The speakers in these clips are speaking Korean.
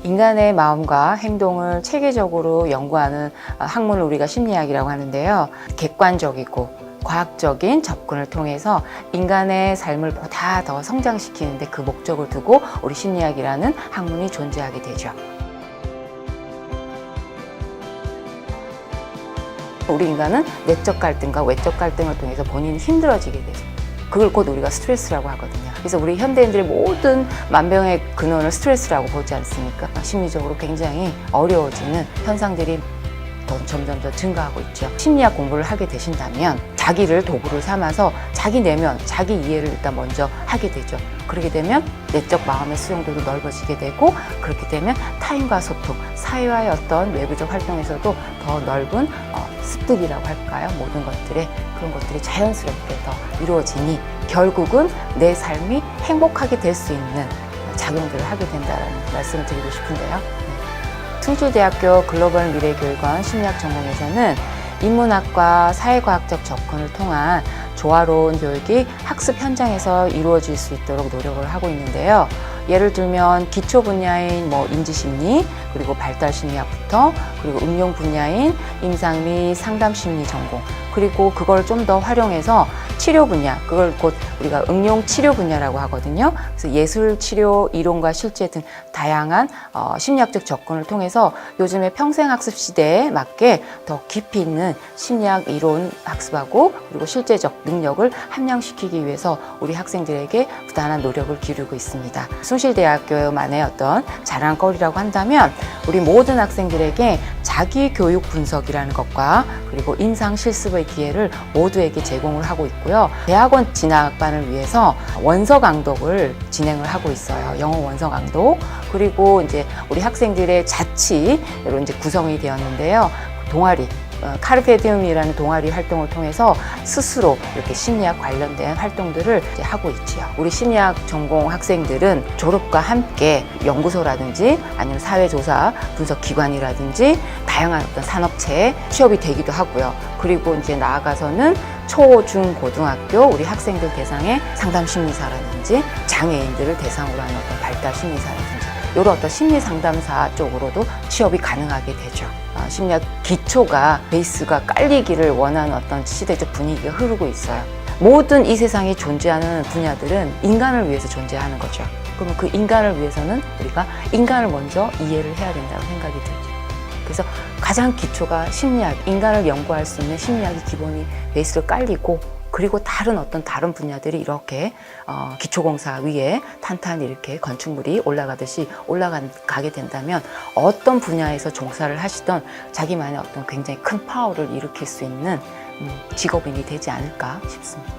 인간의 마음과 행동을 체계적으로 연구하는 학문을 우리가 심리학이라고 하는데요. 객관적이고 과학적인 접근을 통해서 인간의 삶을 보다 더 성장시키는데 그 목적을 두고 우리 심리학이라는 학문이 존재하게 되죠. 우리 인간은 내적 갈등과 외적 갈등을 통해서 본인이 힘들어지게 되죠. 그걸 곧 우리가 스트레스라고 하거든요. 그래서 우리 현대인들의 모든 만병의 근원을 스트레스라고 보지 않습니까? 심리적으로 굉장히 어려워지는 현상들이 점점 더 증가하고 있죠. 심리학 공부를 하게 되신다면 자기를 도구를 삼아서 자기 내면, 자기 이해를 일단 먼저 하게 되죠. 그렇게 되면 내적 마음의 수용도도 넓어지게 되고, 그렇게 되면 타인과 소통, 사회와의 어떤 외부적 활동에서도 더 넓은 습득이라고 할까요? 모든 것들의 그런 것들이 자연스럽게 더 이루어지니 결국은 내 삶이 행복하게 될 수 있는 작용들을 하게 된다는 말씀을 드리고 싶은데요. 충실대학교 글로벌 미래교육원 심리학 전공에서는 인문학과 사회과학적 접근을 통한 조화로운 교육이 학습 현장에서 이루어질 수 있도록 노력을 하고 있는데요. 예를 들면 기초 분야인 인지심리, 그리고 발달심리학부터, 그리고 응용 분야인 임상 및 상담심리 전공, 그리고 그걸 좀 더 활용해서 치료 분야, 그걸 곧 우리가 응용 치료 분야라고 하거든요. 그래서 예술 치료 이론과 실제 등 다양한 심리학적 접근을 통해서 요즘의 평생학습 시대에 맞게 더 깊이 있는 심리학 이론 학습하고, 그리고 실제적 능력을 함양시키기 위해서 우리 학생들에게 부단한 노력을 기울이고 있습니다. 숭실대학교만의 어떤 자랑거리라고 한다면 우리 모든 학생들에게 자기 교육 분석이라는 것과 그리고 인상 실습의 기회를 모두에게 제공을 하고 있고요. 대학원 진학반을 위해서 원서 강독을 진행을 하고 있어요. 영어 원서 강독. 그리고 이제 우리 학생들의 자치로 이제 구성이 되었는데요. 동아리, 카르페디움이라는 동아리 활동을 통해서 스스로 이렇게 심리학 관련된 활동들을 이제 하고 있지요. 우리 심리학 전공 학생들은 졸업과 함께 연구소라든지 아니면 사회조사 분석기관이라든지 다양한 어떤 산업체에 취업이 되기도 하고요. 그리고 이제 나아가서는 초, 중, 고등학교 우리 학생들 대상의 상담심리사라든지 장애인들을 대상으로 하는 어떤 발달심리사라든지 이런 어떤 심리상담사 쪽으로도 취업이 가능하게 되죠. 심리학 기초가, 베이스가 깔리기를 원하는 어떤 시대적 분위기가 흐르고 있어요. 모든 이 세상에 존재하는 분야들은 인간을 위해서 존재하는 거죠. 그러면 그 인간을 위해서는 우리가 인간을 먼저 이해를 해야 된다고 생각이 들죠. 그래서 가장 기초가 심리학, 인간을 연구할 수 있는 심리학이 기본이 베이스로 깔리고, 그리고 다른 분야들이 이렇게 기초공사 위에 탄탄히 이렇게 건축물이 올라가듯이 올라가게 된다면 어떤 분야에서 종사를 하시던 자기만의 어떤 굉장히 큰 파워를 일으킬 수 있는 직업인이 되지 않을까 싶습니다.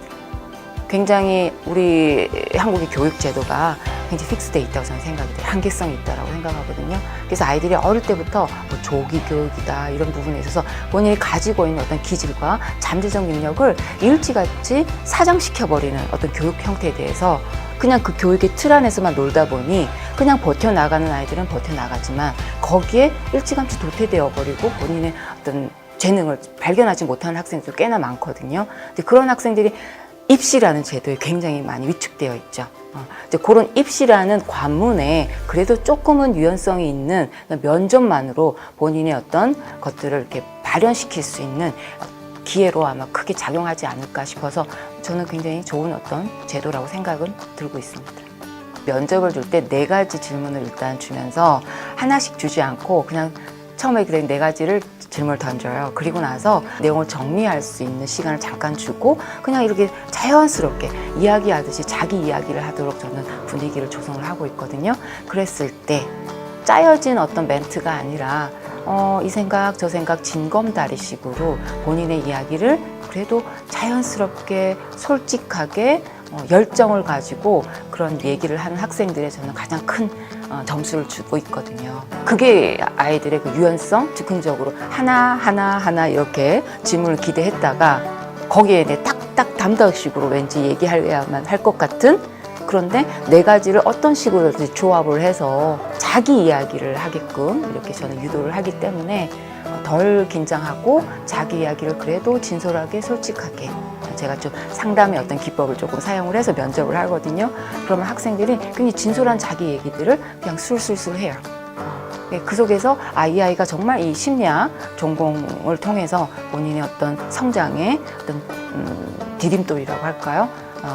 굉장히 우리 한국의 교육 제도가 굉장히 픽스되어 있다고 저는 생각이 돼요. 한계성이 있다고 생각하거든요. 그래서 아이들이 어릴 때부터 조기 교육이다 이런 부분에 있어서 본인이 가지고 있는 어떤 기질과 잠재적 능력을 일찌감치 사장시켜버리는 어떤 교육 형태에 대해서 그냥 그 교육의 틀 안에서만 놀다 보니 그냥 버텨나가는 아이들은 버텨나가지만 거기에 일찌감치 도태되어 버리고 본인의 어떤 재능을 발견하지 못하는 학생들도 꽤나 많거든요. 근데 그런 학생들이 입시라는 제도에 굉장히 많이 위축되어 있죠. 이제 그런 입시라는 관문에 그래도 조금은 유연성이 있는 면접만으로 본인의 어떤 것들을 이렇게 발현시킬 수 있는 기회로 아마 크게 작용하지 않을까 싶어서 저는 굉장히 좋은 어떤 제도라고 생각은 들고 있습니다. 면접을 줄 때 4가지 질문을 일단 주면서 하나씩 주지 않고 그냥 처음에 그냥 4가지를 질문을 던져요. 그리고 나서 내용을 정리할 수 있는 시간을 잠깐 주고 그냥 이렇게 자연스럽게 이야기하듯이 자기 이야기를 하도록 저는 분위기를 조성을 하고 있거든요. 그랬을 때 짜여진 어떤 멘트가 아니라 이 생각 저 생각 진검다리식으로 본인의 이야기를 그래도 자연스럽게 솔직하게 열정을 가지고 그런 얘기를 하는 학생들의 저는 가장 큰 점수를 주고 있거든요. 그게 아이들의 그 유연성, 즉흥적으로 하나 이렇게 질문을 기대했다가 거기에 딱딱 담덕식으로 왠지 얘기해야만 할 것 같은, 그런데 4가지를 어떤 식으로 조합을 해서 자기 이야기를 하게끔 이렇게 저는 유도를 하기 때문에 덜 긴장하고 자기 이야기를 그래도 진솔하게 솔직하게, 제가 좀 상담의 어떤 기법을 조금 사용을 해서 면접을 하거든요. 그러면 학생들이 굉장히 진솔한 자기 얘기들을 그냥 술술술 해요. 그 속에서 이 아이가 정말 이 심리학 전공을 통해서 본인의 어떤 성장의 어떤 디딤돌이라고 할까요?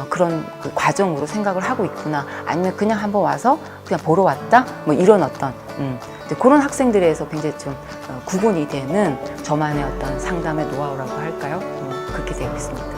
그런 그 과정으로 생각을 하고 있구나. 아니면 그냥 한번 와서 그냥 보러 왔다? 뭐 이런 어떤 이제 그런 학생들에서 굉장히 좀 구분이 되는 저만의 어떤 상담의 노하우라고 할까요? 그렇게 되어 있습니다.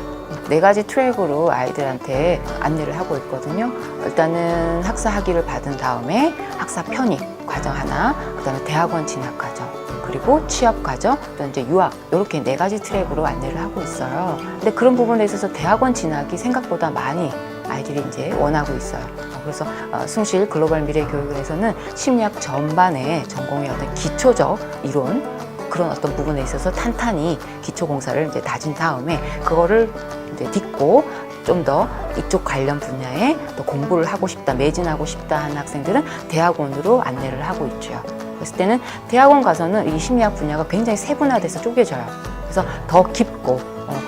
4가지 트랙으로 아이들한테 안내를 하고 있거든요. 일단은 학사 학위를 받은 다음에 학사 편입 과정 하나, 그다음에 대학원 진학 과정, 그리고 취업 과정, 또 이제 유학, 이렇게 4가지 트랙으로 안내를 하고 있어요. 근데 그런 부분에 있어서 대학원 진학이 생각보다 많이 아이들이 이제 원하고 있어요. 그래서 숭실 글로벌 미래 교육에서는 심리학 전반의 전공의 어떤 기초적 이론, 그런 어떤 부분에 있어서 탄탄히 기초 공사를 이제 다진 다음에 그거를 이제 딛고 좀 더 이쪽 관련 분야에 또 공부를 하고 싶다, 매진하고 싶다 하는 학생들은 대학원으로 안내를 하고 있죠. 그랬을 때는 대학원 가서는 이 심리학 분야가 굉장히 세분화돼서 쪼개져요. 그래서 더 깊고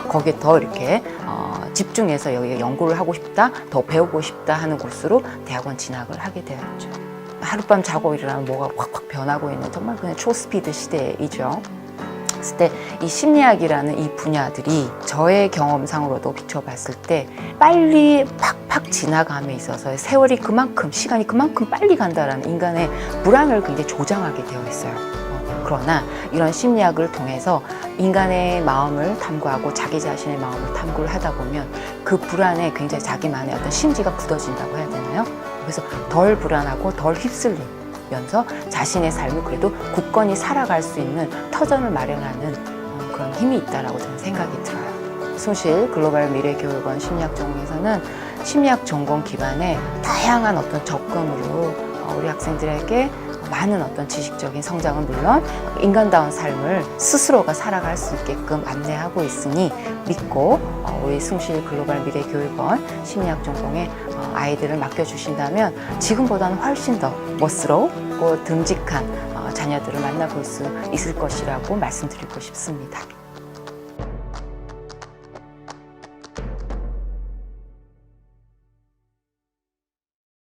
거기에 더 이렇게 집중해서 여기 연구를 하고 싶다, 더 배우고 싶다 하는 곳으로 대학원 진학을 하게 되었죠. 하룻밤 자고 일어나면 뭐가 확확 변하고 있는 정말 그냥 초스피드 시대이죠. 그랬을 때 이 심리학이라는 이 분야들이 저의 경험상으로도 비춰봤을 때 빨리 팍팍 지나감에 있어서 세월이 그만큼, 시간이 그만큼 빨리 간다라는 인간의 불안을 굉장히 조장하게 되어 있어요. 그러나 이런 심리학을 통해서 인간의 마음을 탐구하고 자기 자신의 마음을 탐구를 하다 보면 그 불안에 굉장히 자기만의 어떤 심지가 굳어진다고 해야 되나요? 그래서 덜 불안하고 덜 휩쓸리면서 자신의 삶을 그래도 굳건히 살아갈 수 있는 터전을 마련하는 그런 힘이 있다라고 저는 생각이 들어요. 숭실 글로벌 미래교육원 심리학 전공에서는 심리학 전공 기반의 다양한 어떤 접근으로 우리 학생들에게 많은 어떤 지식적인 성장은 물론 인간다운 삶을 스스로가 살아갈 수 있게끔 안내하고 있으니 믿고 우리 숭실 글로벌 미래교육원 심리학 전공에 아이들을 맡겨주신다면 지금보다는 훨씬 더 멋스럽고 듬직한 자녀들을 만나볼 수 있을 것이라고 말씀드리고 싶습니다.